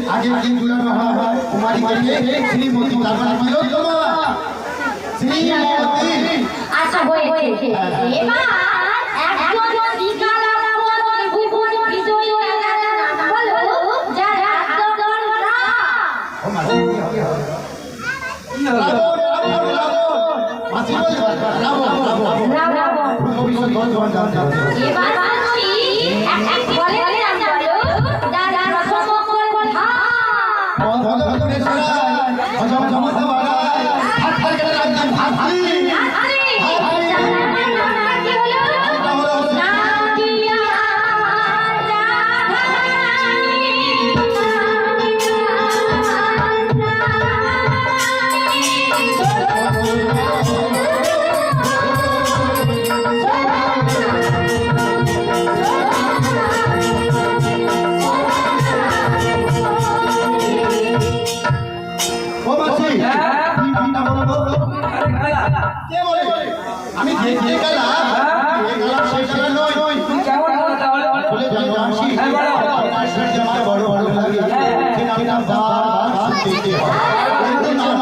आगे जुड़ाনো হয় কুমারীকে শ্রীমতী তারপর তিলোত্তমা শ্রীমতী আচ্ছা হয়েছে এবার একজন বিকালা বল ভুবন বিজয় নাম বলো যার আদররা ও মানে কি হবে মাসি বল রাবণ ভবিষ্যৎ বল এবার বলছি এক বলে নাম বলো যার রসমকর কথা আমি যে গেলা সেই গেলা নয় তুমি কেমন বলো তাহলে বলে জানছি হ্যাঁ বড় বড় লাগে যে নাম দিতে হয় কিন্তু নাম